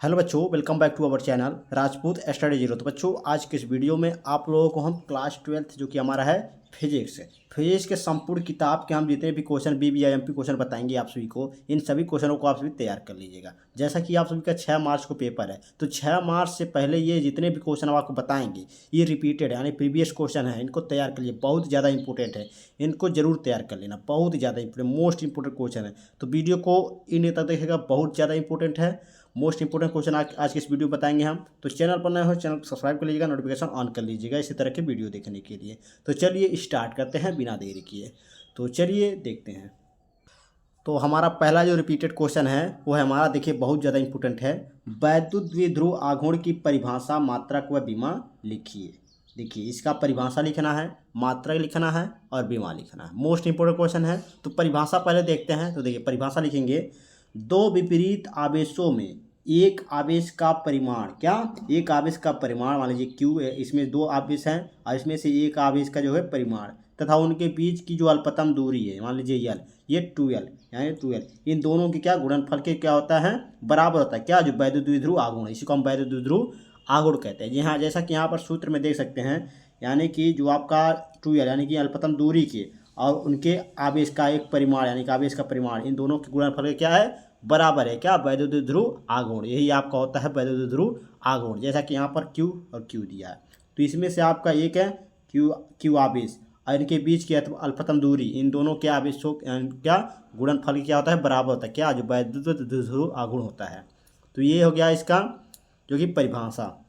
Hello बच्चों, welcome back to our channel Rajput study zero. तो बच्चों, आज के इस वीडियो में आप लोगों को हम क्लास 12th जो कि हमारा है फिजिक्स के संपूर्ण किताब के हम जितने भी क्वेश्चन BBIMP क्वेश्चन बताएंगे आप सभी को, इन सभी क्वेश्चनों को आप सभी तैयार कर लीजिएगा। जैसा कि आप सभी का 6 मार्च को पेपर है, तो 6 मार्च से पहले ये जितने भी क्वेश्चन हम आपको बताएंगे ये रिपीटेड यानी प्रीवियस क्वेश्चन है, इनको तैयार कर लीजिए। बहुत ज़्यादा इंपॉर्टेंट है, इनको जरूर तैयार कर लेना। बहुत ज़्यादा इंपॉर्टेंट, मोस्ट इंपॉर्टेंट क्वेश्चन है, तो वीडियो को इन तक देखेगा। बहुत ज़्यादा इंपॉर्टेंट है, मोस्ट इंपोर्टेंट क्वेश्चन आज के इस वीडियो बताएंगे हम। तो चैनल पर नए हो, चैनल को सब्सक्राइब कर लीजिएगा, नोटिफिकेशन ऑन कर लीजिएगा इसी तरह के वीडियो देखने के लिए। तो चलिए स्टार्ट करते हैं बिना देरी किए। तो चलिए देखते हैं। तो हमारा पहला जो रिपीटेड क्वेश्चन है वो है हमारा, देखिए बहुत ज़्यादा इंपॉर्टेंट है। वैद्युत द्विध्रुव आघूर्ण की परिभाषा, मात्रक व विमा लिखिए। देखिए इसका परिभाषा लिखना है, मात्रक लिखना है और विमा लिखना है। मोस्ट इंपोर्टेंट क्वेश्चन है। तो परिभाषा पहले देखते हैं। तो देखिए परिभाषा लिखेंगे, दो विपरीत आवेशों में एक आवेश का परिमाण, क्या एक आवेश का परिमाण, मान लीजिए Q है, इसमें दो आवेश हैं और इसमें से एक आवेश का जो है परिमाण तथा उनके बीच की जो अल्पतम दूरी है, मान लीजिए L, ये 2L यानी 2L, इन दोनों की क्या गुणनफल के क्या होता है, बराबर होता है। क्या, जो वैद्युत द्विध्रुव आघूर्ण, इसी को हम वैद्युत द्विध्रुव आघूर्ण कहते हैं। जी हाँ, जैसा कि यहाँ पर सूत्र में देख सकते हैं, यानी कि जो आपका 2L यानी कि अल्पतम दूरी के और उनके आवेश का एक परिमाण यानी कि आवेश का परिमाण, इन दोनों के गुणनफल क्या है, बराबर है। क्या, वैद्युत द्विध्रुव आघूर्ण, यही आपका होता है वैद्युत द्विध्रुव आघूर्ण। जैसा कि यहाँ पर Q और Q दिया है, तो इसमें से आपका एक है Q आवेश और इनके बीच की अल्पतम दूरी, इन दोनों के आवेशों क्या गुणनफल क्या होता है, बराबर होता है। क्या, जो वैद्युत द्विध्रुव आघूर्ण होता है। तो ये हो गया इसका जो कि परिभाषा।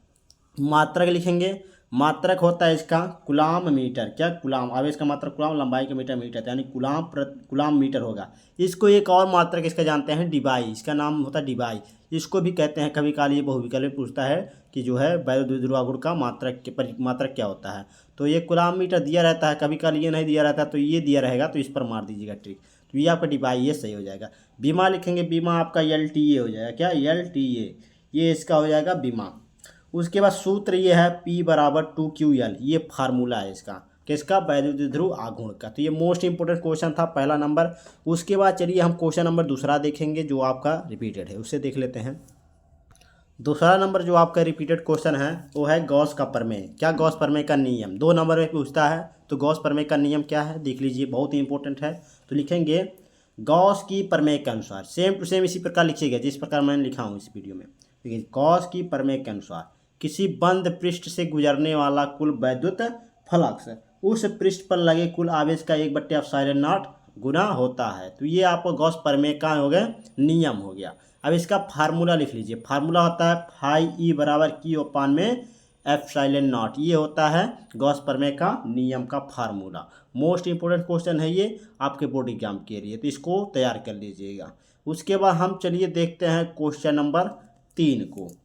मात्रक लिखेंगे, मात्रक होता है इसका कूलाम मीटर। क्या, कूलाम, आवेश का मात्रक कूलाम, लंबाई का मीटर मीटर, यानी कूलाम मीटर होगा। इसको एक और मात्रक इसका जानते हैं, डिबाई, इसका नाम होता है डिबाई। इसको भी कहते हैं, कभी काल ये बहुविकल्प पूछता है कि जो है वैद्युत द्विध्रुव आघूर्ण का मात्रक क्या होता है। तो ये कूलाम मीटर दिया रहता है, कभी काल ये नहीं दिया रहता, तो ये दिया रहेगा, तो इस पर मार दीजिएगा ट्रिक। तो ये आपका डिबाई, ये सही हो जाएगा। बीमा लिखेंगे, बीमा आपका LTA हो जाएगा। क्या, LTA, ये इसका हो जाएगा बीमा। उसके बाद सूत्र ये है P बराबर 2QL, ये फार्मूला है इसका, किसका, वैद्युत द्विध्रुव आघूर्ण का। तो ये मोस्ट इंपोर्टेंट क्वेश्चन था, पहला नंबर। उसके बाद चलिए हम क्वेश्चन नंबर दूसरा देखेंगे जो आपका रिपीटेड है, उससे देख लेते हैं। दूसरा नंबर जो आपका रिपीटेड क्वेश्चन है वो है गॉस का प्रमेय। क्या, गॉस प्रमेय का नियम 2 नंबर में पूछता है। तो गॉस प्रमेय का नियम क्या है देख लीजिए, बहुत ही इंपॉर्टेंट है। तो लिखेंगे गॉस की प्रमेय के अनुसार, सेम टू सेम इसी प्रकार लिखिएगा जिस प्रकार मैंने लिखा हूँ इस वीडियो में। लेकिन गॉस की प्रमेय के अनुसार किसी बंद पृष्ठ से गुजरने वाला कुल वैद्युत फ्लक्स उस पृष्ठ पर लगे कुल आवेश का 1/ε0 गुना होता है। तो ये आपको गॉस प्रमेय का हो गया नियम हो गया। अब इसका फार्मूला लिख लीजिए। फार्मूला होता है फाई ई बराबर Q/में ε0। ये होता है गॉस प्रमेय का नियम का फार्मूला। मोस्ट इंपोर्टेंट क्वेश्चन है ये आपके बोर्ड एग्जाम के लिए, तो इसको तैयार कर लीजिएगा। उसके बाद हम चलिए देखते हैं क्वेश्चन नंबर 3 को।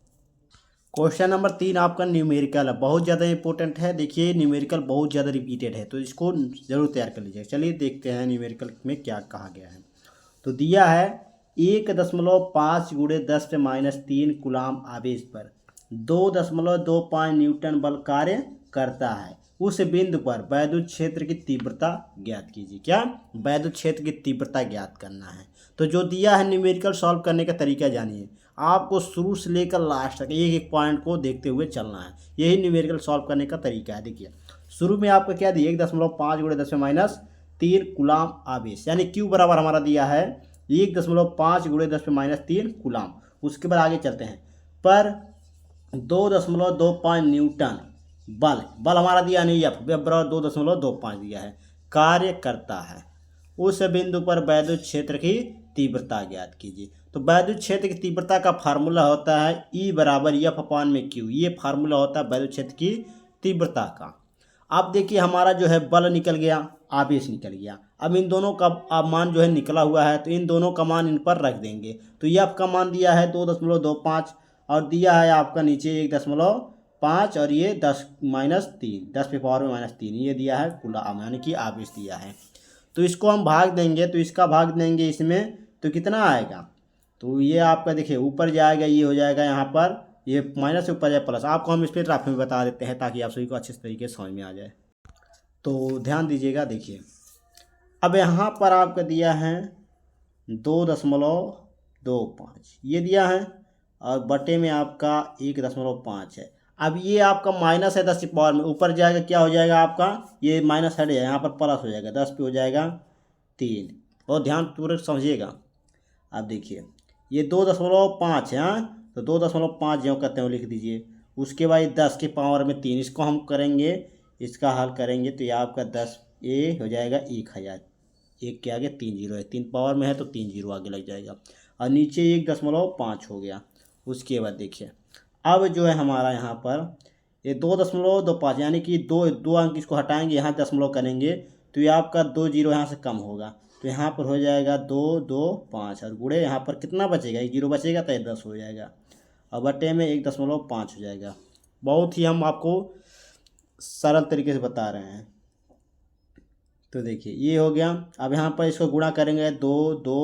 क्वेश्चन नंबर 3 आपका न्यूमेरिकल है, बहुत ज़्यादा इंपॉर्टेंट है। देखिए न्यूमेरिकल बहुत ज़्यादा रिपीटेड है, तो इसको ज़रूर तैयार कर लीजिएगा। चलिए देखते हैं न्यूमेरिकल में क्या कहा गया है। तो दिया है 1.5 × 10⁻³ कूलाम आवेश पर 2.25 न्यूटन बल कार्य करता है। उस बिंदु पर वैद्युत क्षेत्र की तीव्रता ज्ञात कीजिए। क्या, वैद्युत क्षेत्र की तीव्रता ज्ञात करना है। तो जो दिया है न्यूमेरिकल सॉल्व करने का तरीका जानिए। आपको शुरू से लेकर लास्ट तक एक एक पॉइंट को देखते हुए चलना है, यही न्यूमेरिकल सॉल्व करने का तरीका है। देखिए शुरू में आपका क्या दिया, 1.5 × 10⁻³ कूलाम आवेश, यानी Q बराबर हमारा दिया है 1.5 × 10⁻³ कूलाम। उसके बाद आगे चलते हैं, पर 2.25 न्यूटन बल हमारा दिया नहीं, F बराबर 2.25 दिया है, कार्य करता है। उस बिंदु पर वैद्युत क्षेत्र की तीव्रता ज्ञात कीजिए। तो वैद्युत क्षेत्र की तीव्रता का फार्मूला होता है E बराबर F/Q, ये फार्मूला होता है वैद्युत क्षेत्र की तीव्रता का। अब देखिए हमारा जो है बल निकल गया, आवेश निकल गया। अब इन दोनों का मान जो है निकला हुआ है, तो इन दोनों का मान इन पर रख देंगे। तो F का मान दिया है 2.25 और दिया है आपका नीचे 1.5 और ये 10⁻³ 10⁻³ ये दिया है कूलाम यानी कि आवेश दिया है। तो इसको हम भाग देंगे, तो इसका भाग देंगे इसमें, तो कितना आएगा, तो ये आपका देखिए ऊपर जाएगा, ये हो जाएगा यहाँ पर, ये माइनस से ऊपर जाए प्लस। आपको हम इस पर ग्राफ में बता देते हैं ताकि आप सभी को अच्छे तरीके से समझ में आ जाए। तो ध्यान दीजिएगा, देखिए अब यहाँ पर आपका दिया है 2.25 ये दिया है, और बटे में आपका 1.5 है। अब ये आपका माइनस है 10 की पावर में, ऊपर जाएगा क्या हो जाएगा आपका, ये माइनस हट जाएगा, यहाँ पर प्लस हो जाएगा, 10 पे हो जाएगा 3। बहुत ध्यान पूर्वक समझिएगा। अब देखिए ये 2.5 है, हाँ, तो 2.5 जो कहते हैं वो लिख दीजिए। उसके बाद 10 की पावर में 3, इसको हम करेंगे, इसका हल करेंगे तो ये आपका 10 ए हो जाएगा 1000। एक के आगे 3 जीरो है, 3 पावर में है तो 3 जीरो आगे लग जाएगा, और नीचे 1.5 हो गया। उसके बाद देखिए अब जो है हमारा यहाँ पर ये 2.25 यानी कि दो अंक इसको हटाएंगे, यहाँ दशमलव करेंगे तो ये आपका 2 जीरो यहाँ से कम होगा, तो यहाँ पर हो जाएगा 225, और गुणे यहाँ पर कितना बचेगा, 1 जीरो बचेगा तो 10 हो जाएगा, और बटे में 1.5 हो जाएगा। बहुत ही हम आपको सरल तरीके से बता रहे हैं। तो देखिए ये हो गया। अब यहाँ पर इसको गुणा करेंगे 2 2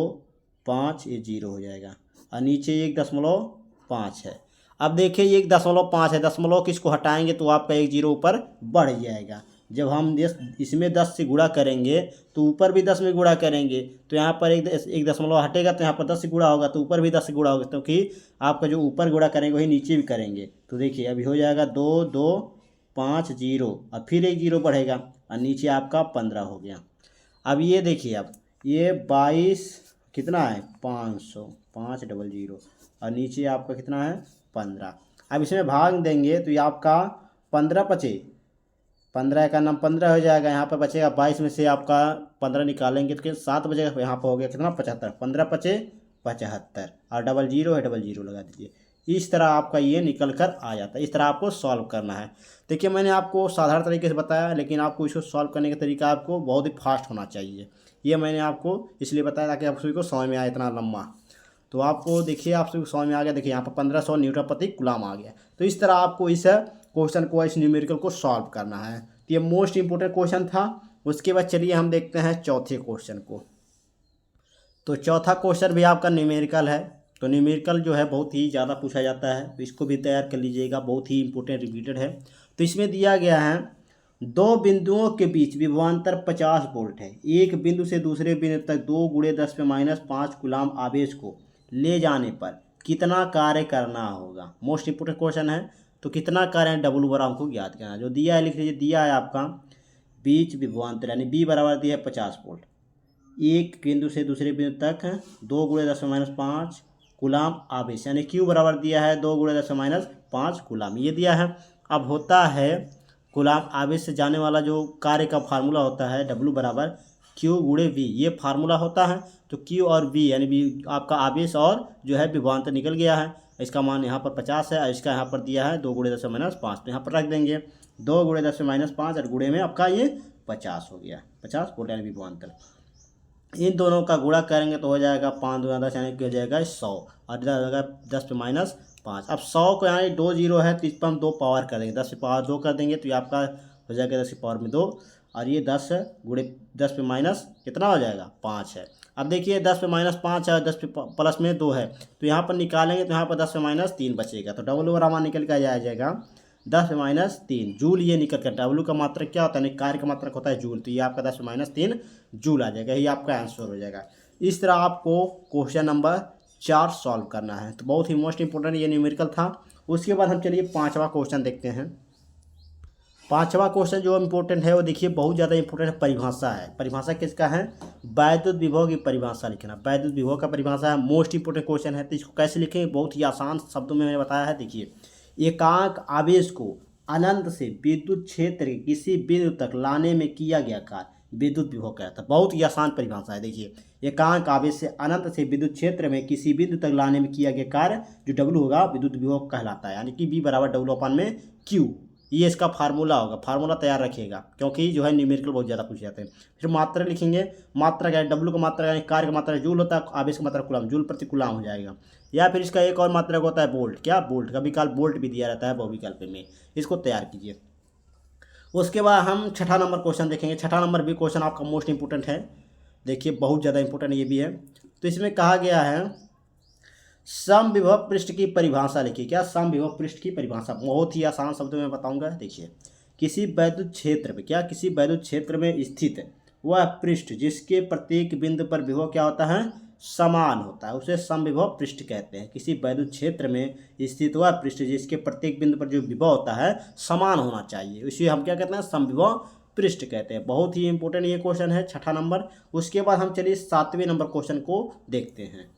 5, ये 0 हो जाएगा, और नीचे 1.5 है। अब देखिए ये 1.5 है, दशमलव किसको हटाएंगे तो आपका 1 जीरो ऊपर बढ़ जाएगा। जब हम इसमें 10 से गुणा करेंगे तो ऊपर भी 10 में गुणा करेंगे, तो यहाँ पर एक दशमलव हटेगा तो यहाँ पर 10 से गुणा होगा, तो ऊपर भी 10 से गुणा होगा, क्योंकि आपका जो ऊपर गुणा करेंगे वही नीचे भी करेंगे। तो देखिए अभी हो जाएगा 2 2 5 0, और फिर 1 जीरो बढ़ेगा, और नीचे आपका 15 हो गया। अब ये देखिए अब ये 22 कितना है 500, 500, और नीचे आपका कितना है 15। अब इसमें भाग देंगे तो ये आपका 15 बचे, 15 का नाम 15 हो जाएगा, यहाँ पर बचेगा 22 में से आपका 15 निकालेंगे तो 7 बचेगा, यहाँ पर हो गया कितना 75, 15 बचे 75, और 00 है 00 लगा दीजिए। इस तरह आपका ये निकल कर आ जाता है। इस तरह आपको सॉल्व करना है। देखिए मैंने आपको साधारण तरीके से बताया, लेकिन आपको इसको सॉल्व करने का तरीका आपको बहुत ही फास्ट होना चाहिए। ये मैंने आपको इसलिए बताया ताकि आप सभी को समझ में आए इतना लंबा। तो आपको देखिए आप सभी को समझ में आ गया। देखिए यहाँ पर 1500 न्यूटन प्रति कूलम आ गया। तो इस तरह आपको इस क्वेश्चन को, इस न्यूमेरिकल को सॉल्व करना है। तो ये मोस्ट इंपोर्टेंट क्वेश्चन था। उसके बाद चलिए हम देखते हैं चौथे क्वेश्चन को। तो चौथा क्वेश्चन भी आपका न्यूमेरिकल है। तो न्यूमेरिकल जो है बहुत ही ज़्यादा पूछा जाता है, तो इसको भी तैयार कर लीजिएगा, बहुत ही इंपॉर्टेंट रिपीटेड है। तो इसमें दिया गया है 2 बिंदुओं के बीच विभवांतर 50 वोल्ट है। एक बिंदु से दूसरे बिंदु तक 2 × 10⁻5 कूलम आवेश को ले जाने पर कितना कार्य करना होगा। मोस्ट इंपोर्टेंट क्वेश्चन है। तो कितना कार्य है डब्ल्यू बराबर हमको ज्ञात करना है। जो दिया है लिख लीजिए। दिया है आपका बीच विभवांतर यानी बी बराबर दिया है 50 वोल्ट। एक बिंदु से दूसरे बिंदु तक 2 × 10⁻5 कूलम आवेश यानी क्यू बराबर दिया है 2 × 10⁻5 कूलम, ये दिया है। अब होता है कूलम आवेश से जाने वाला जो कार्य का फार्मूला होता है डब्ल्यू बराबर क्यू × वी, ये फार्मूला होता है। तो क्यू और वी यानी वी आपका आवेश और जो है विभवांतर निकल गया है। इसका मान यहाँ पर 50 है और इसका यहाँ पर दिया है 2 × 10⁻5। तो यहाँ पर रख देंगे 2 × 10⁻5 और गुणे में आपका ये 50 हो गया, 50 वोल्ट यानी विभवांतर। इन दोनों का गुणा करेंगे तो हो जाएगा 5 × 10 यानी कि हो जाएगा 100, और इधर हो जाएगा 10⁻5। अब 100 को यानी 2 जीरो है तो इस पर हम 2 पावर कर देंगे, 10 पावर 2 कर देंगे तो ये आपका हो जाएगा 10 पावर में 2, और ये 10 गुणे 10 पे माइनस कितना हो जाएगा 5 है। अब देखिए 10 पे -5 है और 10 पे प्लस में 2 है, तो यहाँ पर निकालेंगे तो यहाँ पर 10 पे -3 बचेगा। तो डब्ल्यू बराबर निकल के आ जाएगा 10 पे -3 जूल। ये निकल कर डब्ल्यू का मात्रक क्या होता है, कार्य का मात्रक होता है जूल, तो ये आपका 10 पे -3 जूल आ जाएगा। ये आपका आंसर हो जाएगा। इस तरह आपको क्वेश्चन नंबर 4 सॉल्व करना है। तो बहुत ही मोस्ट इंपोर्टेंट ये न्यूमेरिकल था। उसके बाद हम चलिए 5वां क्वेश्चन देखते हैं। 5वां क्वेश्चन जो इम्पोर्टेंट है वो देखिए बहुत ज़्यादा इंपॉर्टेंट परिभाषा है। परिभाषा किसका है, वैद्युत विभव की परिभाषा लिखना। वैद्युत विभव का परिभाषा है, मोस्ट इंपोर्टेंट क्वेश्चन है। तो इसको कैसे लिखेंगे, बहुत ही आसान शब्दों में मैंने बताया है। देखिए एकांक आवेश को अनंत से विद्युत क्षेत्र के किसी बिंदु तक लाने में किया गया कार्य विद्युत विभव कहलाता है। बहुत ही आसान परिभाषा है। देखिए एकांक आवेश से अनंत से विद्युत क्षेत्र में किसी बिंदु तक लाने में किया गया कार्य जो डब्ल्यू होगा विद्युत विभव कहलाता है, यानी कि बी बराबर W/Q। ये इसका फार्मूला होगा, फार्मूला तैयार रखिएगा, क्योंकि जो है न्यूमेरिकल बहुत ज़्यादा पूछे जाते हैं। फिर मात्रा लिखेंगे। मात्रा क्या है, डब्ल्यू का मात्रा यानी कार्य का मात्रा जूल होता है, आवेश का मात्रा कूलम, जूल प्रति कूलम हो जाएगा। या फिर इसका एक और मात्रक होता है वोल्ट। क्या वोल्ट का विकल्प वोल्ट भी दिया रहता है बहुविकल्प में, इसको तैयार कीजिए। उसके बाद हम 6ठा नंबर क्वेश्चन देखेंगे। 6ठा नंबर भी क्वेश्चन आपका मोस्ट इंपोर्टेंट है। देखिए बहुत ज़्यादा इंपॉर्टेंट ये भी है। तो इसमें कहा गया है समविभव पृष्ठ की परिभाषा लिखिए। क्या समविभव पृष्ठ की परिभाषा, बहुत ही आसान शब्दों में बताऊंगा। देखिए किसी वैद्युत क्षेत्र में, क्या किसी वैद्युत क्षेत्र में स्थित वह पृष्ठ जिसके प्रत्येक बिंदु पर विभव क्या होता है समान होता है उसे समविभव पृष्ठ कहते हैं। किसी वैद्युत क्षेत्र में स्थित वह पृष्ठ जिसके प्रत्येक बिंदु पर जो विभव होता है समान होना चाहिए, इसे हम क्या कहते हैं, समविभव पृष्ठ कहते हैं। बहुत ही इंपॉर्टेंट ये क्वेश्चन है, 6ठा नंबर। उसके बाद हम चलिए 7वें नंबर क्वेश्चन को देखते हैं।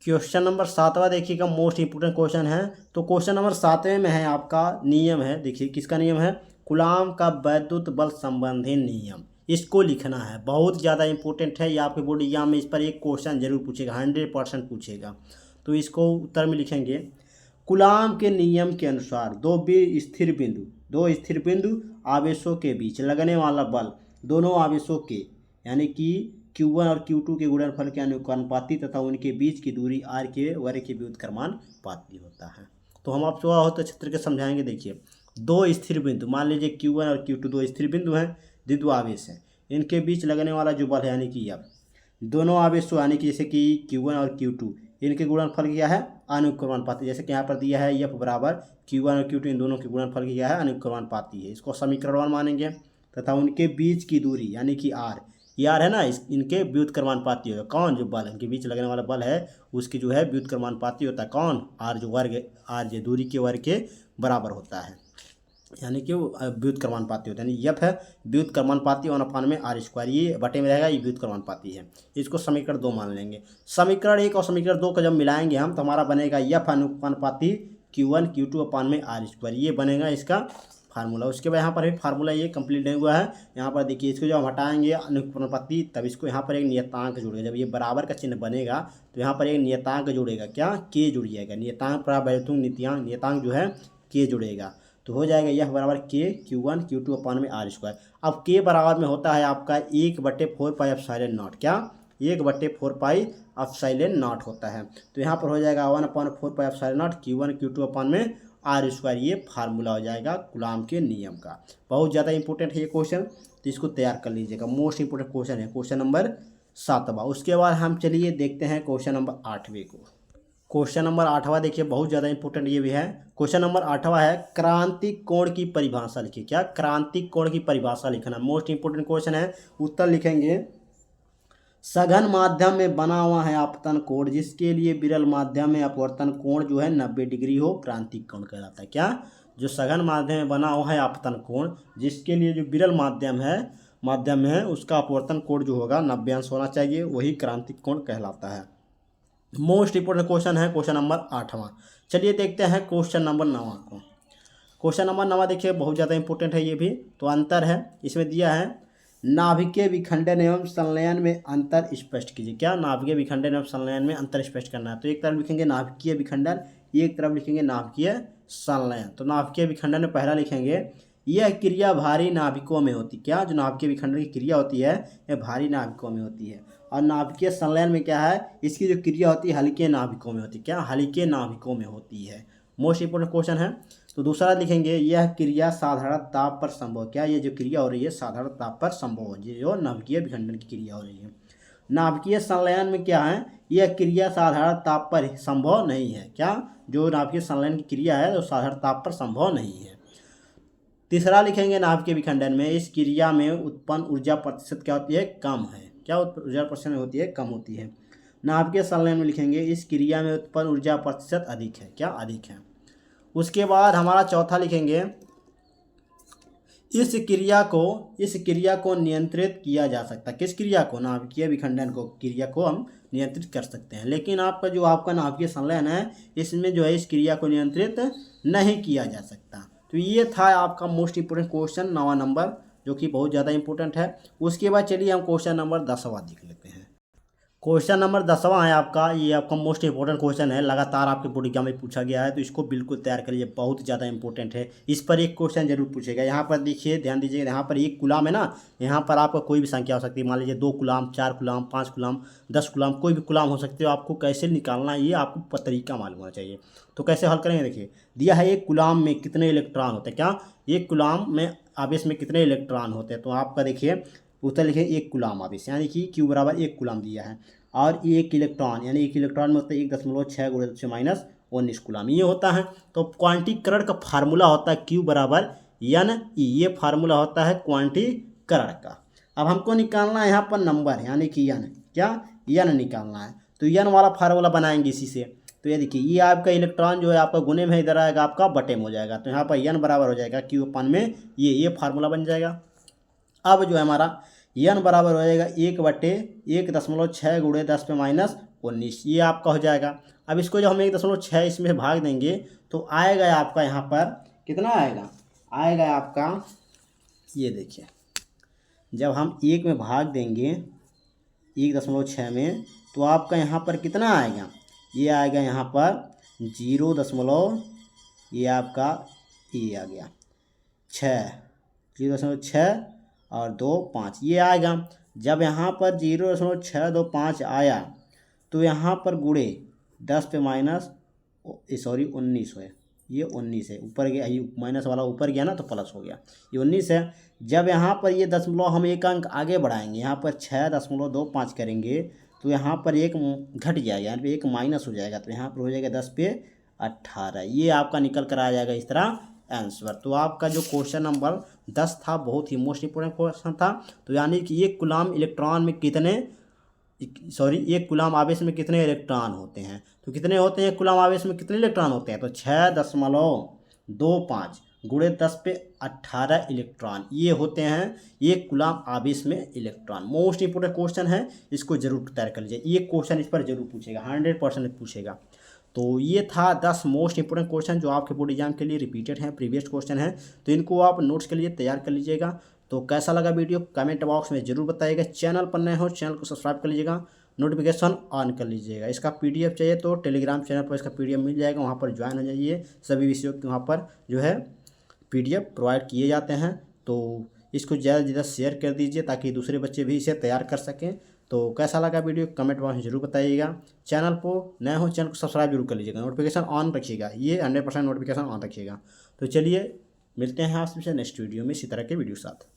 क्वेश्चन नंबर 7वां देखिएगा, मोस्ट इंपोर्टेंट क्वेश्चन है। तो क्वेश्चन नंबर 7वें में है आपका नियम है, देखिए किसका नियम है, कूलाम का वैद्युत बल संबंधी नियम, इसको लिखना है। बहुत ज़्यादा इंपॉर्टेंट है, ये आपके बोर्ड एग्जाम में इस पर एक क्वेश्चन जरूर पूछेगा, 100% पूछेगा। तो इसको उत्तर में लिखेंगे, कूलाम के नियम के अनुसार दो स्थिर बिंदु आवेशों के बीच लगने वाला बल दोनों आवेशों के यानी कि Q1 और Q2 के गुणनफल के अनुपाती तथा उनके बीच की दूरी r के वर्ग के व्युत्क्रमानुपाती होता है। तो हम आपको बहुत अच्छे तरीके से समझाएंगे। देखिए, दो स्थिर बिंदु, मान लीजिए Q1 और Q2 दो स्थिर बिंदु हैं, द्विध्रुव आवेश हैं, इनके बीच लगने वाला जो बल है यानी कि F, दोनों आवेशों यानी कि जैसे कि Q1 और Q2 इनके गुणनफल क्या है, अनुक्रमानुपाती। जैसे कि यहाँ पर दिया है F बराबर Q1 और Q2, इन दोनों के गुणनफल की क्या है, अनुक्रमानुपाती है। इसको समीकरण 1 मानेंगे। तथा उनके बीच की दूरी यानी कि r, ये r है ना, इनके व्युत्क्रमानुपाती होगा। कौन, जो बल इनके बीच लगने वाला बल है उसकी जो है व्युत्क्रमानुपाती होता है। कौन, r, जो वर्ग, r जो दूरी के वर्ग के बराबर होता है, यानी कि व्युत्क्रमानुपाती होता है। यानी यफ है व्युत्क्रमानुपाती 1/r², ये बटे में रहेगा, ये व्युत्क्रमानुपाती है। इसको समीकरण 2 मान लेंगे। समीकरण 1 और समीकरण 2 को जब मिलाएंगे हम तो हमारा बनेगा यफ अनुपाती Q1 Q2/r², ये बनेगा इसका फार्मूला। उसके बाद यहाँ पर भी फार्मूला ये कंप्लीट नहीं हुआ है। यहाँ पर देखिए, इसको जब हम हटाएंगे अनुपाती, तब इसको यहाँ पर एक नियतांक जुड़ेगा। जब ये बराबर का चिन्ह बनेगा तो यहाँ पर एक नियतांक जुड़ेगा, क्या, के जुड़ जाएगा। नियतांक प्रावैतुक नियतांक जो है के जुड़ेगा, तो हो जाएगा यह बराबर के Q1 Q2/r²। अब के बराबर में होता है आपका 1/4πε0, क्या, 1/4πε0 होता है। तो यहाँ पर हो जाएगा 1/4πε0 Q1 Q2/r², ये फार्मूला हो जाएगा कूलाम के नियम का। बहुत ज़्यादा इंपॉर्टेंट है ये क्वेश्चन, तो इसको तैयार कर लीजिएगा। मोस्ट इंपोर्टेंट क्वेश्चन है, क्वेश्चन नंबर 7वां। उसके बाद हम चलिए देखते हैं क्वेश्चन नंबर 8वें को। क्वेश्चन नंबर 8वां देखिए, बहुत ज़्यादा इंपॉर्टेंट ये भी है। क्वेश्चन नंबर 8वां है, क्रांतिक कोण की परिभाषा लिखिए। क्या, क्रांतिक कोण की परिभाषा लिखना, मोस्ट इंपोर्टेंट क्वेश्चन है। उत्तर लिखेंगे, सघन माध्यम में बना हुआ है आपतन कोण जिसके लिए विरल माध्यम में अपवर्तन कोण जो है 90 डिग्री हो, क्रांतिक कोण कहलाता है। क्या, जो सघन माध्यम में बना हुआ है आपतन कोण जिसके लिए जो विरल माध्यम है उसका अपवर्तन कोण जो होगा 90 अंश होना चाहिए, वही क्रांतिक कोण कहलाता है। मोस्ट इंपोर्टेंट क्वेश्चन है क्वेश्चन नंबर 8वां। चलिए देखते हैं क्वेश्चन नंबर 9वां को। क्वेश्चन नंबर 9वां देखिए, बहुत ज़्यादा इंपॉर्टेंट है ये भी। तो अंतर है, इसमें दिया है, नाभिकीय विखंडन एवं संलयन में अंतर स्पष्ट कीजिए। क्या, नाभिकीय विखंडन एवं संलयन में अंतर स्पष्ट करना है। तो एक तरफ लिखेंगे नाभिकीय विखंडन, एक तरफ लिखेंगे नाभिकीय संलयन। तो नाभिकीय विखंडन में पहला लिखेंगे, यह क्रिया भारी नाभिकों में होती। क्या, जो नाभिकीय विखंडन की क्रिया होती है यह भारी नाभिकों में होती है। और नाभिकीय संलयन में क्या है, इसकी जो क्रिया होती है हल्के नाभिकों में होती है। क्या, हल्के नाभिकों में होती है। मोस्ट इंपोर्टेंट क्वेश्चन है। तो दूसरा लिखेंगे, यह क्रिया साधारण ताप पर संभव। क्या, ये जो क्रिया हो रही है साधारण ताप पर संभव है, जो नाभिकीय विखंडन की क्रिया हो रही है। नाभिकीय संलयन में क्या है, यह क्रिया साधारण ताप पर संभव नहीं है। क्या, जो नाभिकीय संलयन की क्रिया है वो साधारण ताप पर संभव नहीं है। तीसरा लिखेंगे, नाभिकीय विखंडन में इस क्रिया में उत्पन्न ऊर्जा प्रतिशत क्या होती है, कम है। क्या, ऊर्जा प्रतिशत होती है, कम होती है। नाभिकीय संलयन में लिखेंगे, इस क्रिया में उत्पन्न ऊर्जा प्रतिशत अधिक है। क्या, अधिक है। उसके बाद हमारा चौथा लिखेंगे, इस क्रिया को नियंत्रित किया जा सकता है। किस क्रिया को, नाभिकीय विखंडन को, क्रिया को हम नियंत्रित कर सकते हैं। लेकिन आपका नाभिकीय संलयन है इसमें जो है इस क्रिया को नियंत्रित नहीं किया जा सकता। तो ये था आपका मोस्ट इंपोर्टेंट क्वेश्चन 9वां नंबर, जो कि बहुत ज़्यादा इंपॉर्टेंट है। उसके बाद चलिए हम क्वेश्चन नंबर 10वां देख लेते हैं। क्वेश्चन नंबर 10वां है आपका, ये आपका मोस्ट इंपोर्टेंट क्वेश्चन है, लगातार आपके बोर्ड एग्जाम में पूछा गया है, तो इसको बिल्कुल तैयार करिए, बहुत ज़्यादा इंपॉर्टेंट है। इस पर एक क्वेश्चन जरूर पूछेगा। यहाँ पर देखिए, ध्यान दीजिए, यहाँ पर एक कूलाम है ना, यहाँ पर आपका कोई भी संख्या हो सकती है। मान लीजिए 2 कूलाम, 4 कूलाम, 5 कूलाम, 10 कूलाम, कोई भी कूलाम हो सकती है। आपको कैसे निकालना है ये आपको तरीका मालूम होना चाहिए। तो कैसे हल करेंगे, देखिए दिया है एक कूलाम में कितने इलेक्ट्रॉन होते हैं। क्या, एक कूलाम में आवेश में कितने इलेक्ट्रॉन होते हैं। तो आपका देखिए उत्तर लिखिए, एक कूलाम आवेश यानी कि Q बराबर 1 कूलाम दिया है, और एक इलेक्ट्रॉन यानी एक इलेक्ट्रॉन में होता है 1.6 × 10⁻⁻⁻⁰ कूलाम, ये होता है। तो क्वांटीकरण का फार्मूला होता है Q बराबर NE, ये फार्मूला होता है क्वांटीकरण का। अब हमको निकालना है यहाँ पर नंबर यानी कि n। क्या, एन निकालना है, तो एन वाला फार्मूला बनाएंगे इसी से। तो ये देखिए, ये आपका इलेक्ट्रॉन जो है आपका गुने में इधर आएगा, आपका बटे में हो जाएगा, तो यहाँ पर एन बराबर हो जाएगा क्यू अपन में ये फार्मूला बन जाएगा। अब जो है हमारा एन बराबर हो जाएगा 1/1.6 गुणे 10 पे -19, ये आपका हो जाएगा। अब इसको जब हम 1.6 इसमें भाग देंगे तो आएगा आपका यहाँ पर कितना आएगा आपका, ये देखिए, जब हम 1 में भाग देंगे 1.6 में तो आपका यहाँ पर कितना आएगा, ये आएगा यहाँ पर 0. ये आपका ये आ गया 6, 0.6 और 2 5 ये आएगा। जब यहाँ पर 0.625 आया तो यहाँ पर गुणे 10 पे -19 है, ये 19 है, ऊपर गया, ये माइनस वाला ऊपर गया ना तो प्लस हो गया, ये 19 है। जब यहाँ पर ये दशमलव हम एक अंक आगे बढ़ाएंगे, यहाँ पर 6.25 करेंगे तो यहाँ पर एक घट जाएगा, यहाँ पे एक माइनस हो जाएगा, तो यहाँ पर हो जाएगा 10 पे 18, ये आपका निकल कर आ जाएगा इस तरह आंसर। तो आपका जो क्वेश्चन नंबर 10 था बहुत ही मोस्ट इंपोर्टेंट क्वेश्चन था। तो यानी कि एक कूलम इलेक्ट्रॉन में एक कूलम आवेश में कितने इलेक्ट्रॉन होते हैं, तो कितने होते हैं कूलम आवेश में कितने इलेक्ट्रॉन होते हैं, तो 6.25 गुणे 10 पे 18 इलेक्ट्रॉन ये होते हैं एक कूलम आवेश में इलेक्ट्रॉन। मोस्ट इंपोर्टेंट क्वेश्चन है, इसको जरूर तैयार कर लीजिए, ये क्वेश्चन इस पर जरूर पूछेगा, 100% पूछेगा। तो ये था 10 मोस्ट इंपोर्टेंट क्वेश्चन जो आपके बोर्ड एग्जाम के लिए रिपीटेड हैं, प्रीवियस क्वेश्चन हैं, तो इनको आप नोट्स के लिए तैयार कर लीजिएगा। तो कैसा लगा वीडियो कमेंट बॉक्स में जरूर बताइएगा। चैनल पर नए हो चैनल को सब्सक्राइब कर लीजिएगा, नोटिफिकेशन ऑन कर लीजिएगा। इसका PDF चाहिए तो टेलीग्राम चैनल पर इसका PDF मिल जाएगा, वहाँ पर ज्वाइन हो जाइए। सभी विषयों के वहाँ पर जो है PDF प्रोवाइड किए जाते हैं, तो इसको ज़्यादा से ज़्यादा शेयर कर दीजिए ताकि दूसरे बच्चे भी इसे तैयार कर सकें। तो कैसा लगा वीडियो कमेंट बॉक्स में जरूर बताइएगा। चैनल को नए हो चैनल को सब्सक्राइब जरूर कर लीजिएगा, नोटिफिकेशन ऑन रखिएगा, ये 100% नोटिफिकेशन ऑन रखिएगा। तो चलिए मिलते हैं आपसे नेक्स्ट वीडियो में इसी तरह के वीडियो के साथ।